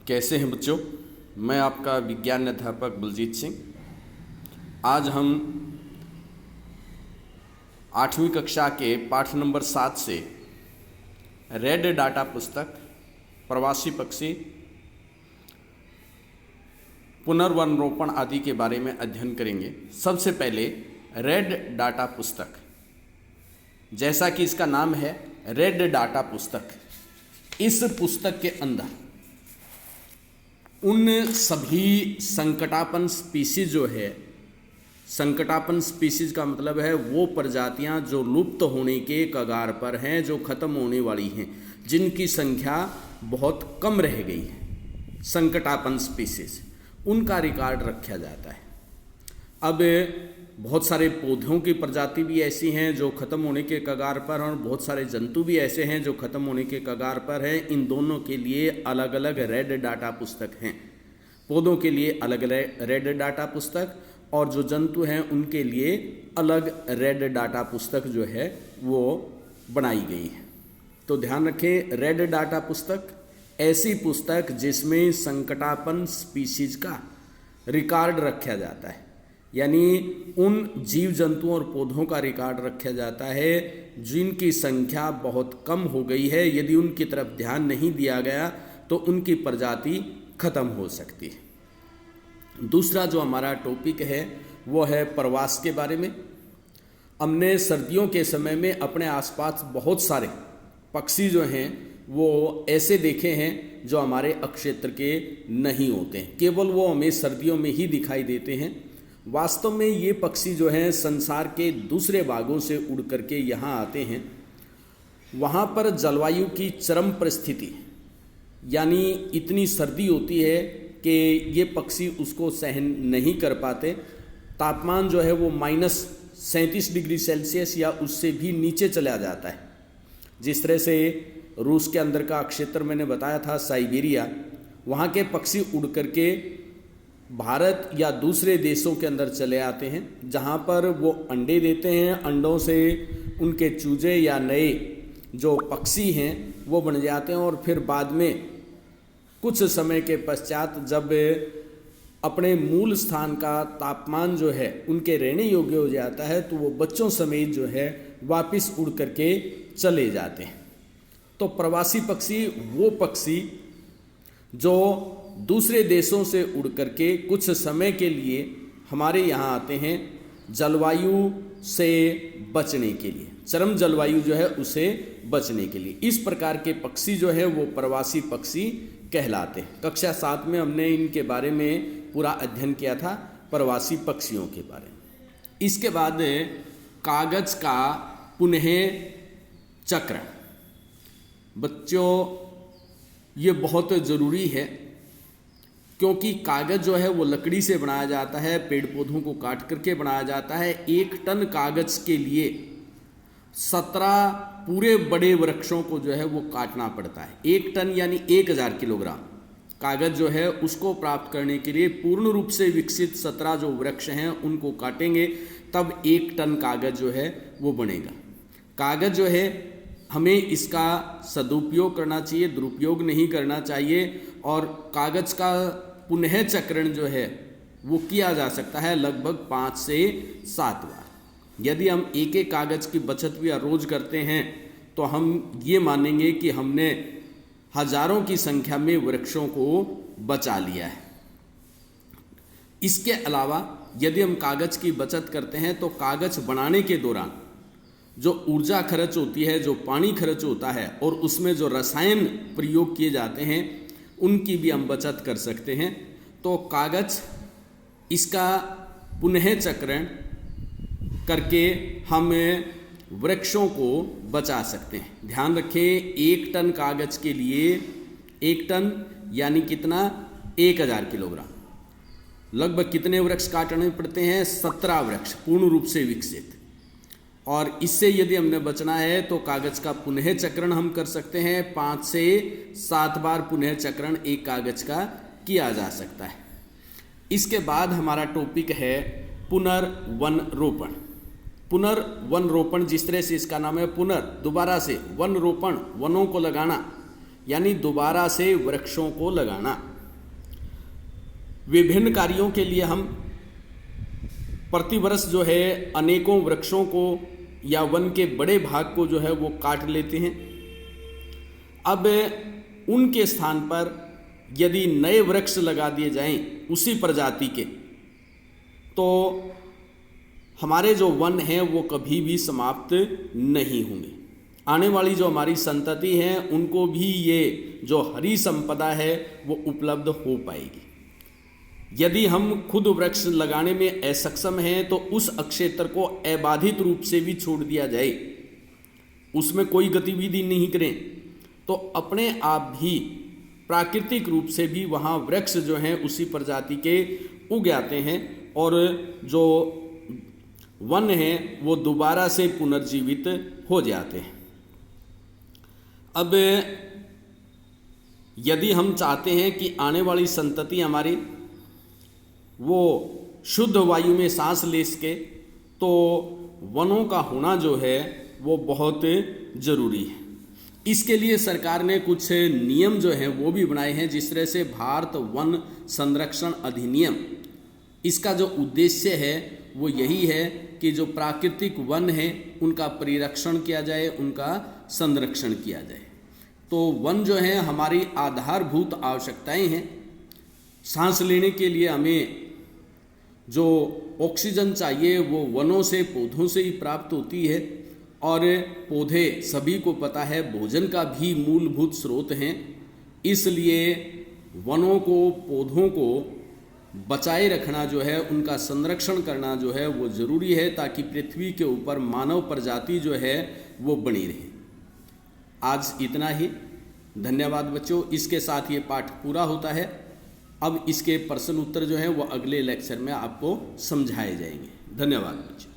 कैसे हैं बच्चों। मैं आपका विज्ञान अध्यापक बलजीत सिंह। आज हम 8वीं कक्षा के पाठ नंबर 7 से रेड डाटा पुस्तक प्रवासी पक्षी पुनर्वनरोपण आदि के बारे में अध्ययन करेंगे। सबसे पहले रेड डाटा पुस्तक, जैसा कि इसका नाम है रेड डाटा पुस्तक, इस पुस्तक के अंदर उन सभी संकटापन्न स्पीसीज जो है, संकटापन्न स्पीसीज का मतलब है वो प्रजातियां जो लुप्त होने के कगार पर हैं, जो खत्म होने वाली हैं, जिनकी संख्या बहुत कम रह गई है, संकटापन्न स्पीसीज, उनका रिकॉर्ड रखा जाता है। अब बहुत सारे पौधों की प्रजाति भी ऐसी हैं जो खत्म होने के कगार पर हैं और बहुत सारे जंतु भी ऐसे हैं जो खत्म होने के कगार पर हैं। इन दोनों के लिए अलग अलग रेड डाटा पुस्तक हैं। पौधों के लिए अलग रेड डाटा पुस्तक और जो जंतु हैं उनके लिए अलग रेड डाटा पुस्तक जो है वो बनाई गई है। तो ध्यान रखें, रेड डाटा पुस्तक ऐसी पुस्तक जिसमें संकटापन्न स्पीसीज का रिकॉर्ड रखा जाता है, यानी उन जीव जंतुओं और पौधों का रिकॉर्ड रखा जाता है जिनकी संख्या बहुत कम हो गई है। यदि उनकी तरफ ध्यान नहीं दिया गया तो उनकी प्रजाति खत्म हो सकती है। दूसरा जो हमारा टॉपिक है वो है प्रवास के बारे में। हमने सर्दियों के समय में अपने आसपास बहुत सारे पक्षी जो हैं वो ऐसे देखे हैं जो हमारे अक्षेत्र के नहीं होते हैं, केवल वो हमें सर्दियों में ही दिखाई देते हैं। वास्तव में ये पक्षी जो हैं संसार के दूसरे भागों से उड़ करके यहाँ आते हैं। वहाँ पर जलवायु की चरम परिस्थिति, यानी इतनी सर्दी होती है कि ये पक्षी उसको सहन नहीं कर पाते। तापमान जो है वो -37 डिग्री सेल्सियस या उससे भी नीचे चला जाता है। जिस तरह से रूस के अंदर का क्षेत्र मैंने बताया था, साइबेरिया, वहाँ के पक्षी उड़ करके भारत या दूसरे देशों के अंदर चले आते हैं, जहाँ पर वो अंडे देते हैं। अंडों से उनके चूजे या नए जो पक्षी हैं वो बन जाते हैं और फिर बाद में कुछ समय के पश्चात जब अपने मूल स्थान का तापमान जो है उनके रहने योग्य हो जाता है तो वो बच्चों समेत जो है वापस उड़ करके चले जाते हैं। तो प्रवासी पक्षी वो पक्षी जो दूसरे देशों से उड़ करके कुछ समय के लिए हमारे यहाँ आते हैं जलवायु से बचने के लिए, चरम जलवायु जो है उसे बचने के लिए। इस प्रकार के पक्षी जो है वो प्रवासी पक्षी कहलाते हैं। कक्षा 7 में हमने इनके बारे में पूरा अध्ययन किया था, प्रवासी पक्षियों के बारे में। इसके बाद कागज का पुनः चक्रण। बच्चों, ये बहुत ज़रूरी है क्योंकि कागज़ जो है वो लकड़ी से बनाया जाता है, पेड़ पौधों को काट करके बनाया जाता है। 1 टन कागज़ के लिए 17 पूरे बड़े वृक्षों को जो है वो काटना पड़ता है। 1 टन यानी 1000 किलोग्राम कागज़ जो है उसको प्राप्त करने के लिए पूर्ण रूप से विकसित 17 जो वृक्ष हैं उनको काटेंगे, तब 1 टन कागज़ जो है वो बनेगा। कागज़ जो है हमें इसका सदुपयोग करना चाहिए, दुरुपयोग नहीं करना चाहिए। और कागज़ का पुनः चक्रण जो है वो किया जा सकता है लगभग 5 से 7 बार। यदि हम एक कागज़ की बचत भी रोज़ करते हैं तो हम ये मानेंगे कि हमने हजारों की संख्या में वृक्षों को बचा लिया है। इसके अलावा यदि हम कागज़ की बचत करते हैं तो कागज़ बनाने के दौरान जो ऊर्जा खर्च होती है, जो पानी खर्च होता है और उसमें जो रसायन प्रयोग किए जाते हैं उनकी भी हम बचत कर सकते हैं। तो कागज़ इसका पुनः चक्रण करके हम वृक्षों को बचा सकते हैं। ध्यान रखें, 1 टन कागज़ के लिए 1 टन यानी कितना, 1000 किलोग्राम। लगभग कितने वृक्ष काटने पड़ते हैं? 17 वृक्ष पूर्ण रूप से विकसित। और इससे यदि हमने बचना है तो कागज़ का पुनः चक्रण हम कर सकते हैं। 5 से 7 बार पुनः चक्रण एक कागज़ का किया जा सकता है। इसके बाद हमारा टॉपिक है पुनर्वनरोपण। पुनर्वनरोपण, जिस तरह से इसका नाम है दोबारा से वन रोपण, वनों को लगाना, यानी दोबारा से वृक्षों को लगाना। विभिन्न कार्यों के लिए हम प्रतिवर्ष जो है अनेकों वृक्षों को या वन के बड़े भाग को जो है वो काट लेते हैं। अब उनके स्थान पर यदि नए वृक्ष लगा दिए जाएं उसी प्रजाति के, तो हमारे जो वन हैं वो कभी भी समाप्त नहीं होंगे। आने वाली जो हमारी संतति है उनको भी ये जो हरी संपदा है वो उपलब्ध हो पाएगी। यदि हम खुद वृक्ष लगाने में असक्षम हैं तो उस क्षेत्र को अबाधित रूप से भी छोड़ दिया जाए, उसमें कोई गतिविधि नहीं करें, तो अपने आप भी प्राकृतिक रूप से भी वहाँ वृक्ष जो हैं उसी प्रजाति के उग जाते हैं और जो वन हैं वो दोबारा से पुनर्जीवित हो जाते हैं। अब यदि हम चाहते हैं कि आने वाली संतति हमारी वो शुद्ध वायु में सांस ले सके, तो वनों का होना जो है वो बहुत ज़रूरी है। इसके लिए सरकार ने कुछ नियम जो हैं वो भी बनाए हैं, जिस तरह से भारत वन संरक्षण अधिनियम, इसका जो उद्देश्य है वो यही है कि जो प्राकृतिक वन है उनका परिरक्षण किया जाए, उनका संरक्षण किया जाए। तो वन जो है हमारी आधारभूत आवश्यकताएं हैं। सांस लेने के लिए हमें जो ऑक्सीजन चाहिए वो वनों से, पौधों से ही प्राप्त होती है, और पौधे सभी को पता है भोजन का भी मूलभूत स्रोत हैं। इसलिए वनों को, पौधों को बचाए रखना जो है, उनका संरक्षण करना जो है वो ज़रूरी है, ताकि पृथ्वी के ऊपर मानव प्रजाति जो है वो बनी रहे। आज इतना ही, धन्यवाद बच्चों। इसके साथ ये पाठ पूरा होता है। अब इसके प्रश्न उत्तर जो है वो अगले लेक्चर में आपको समझाए जाएंगे। धन्यवाद बच्चों।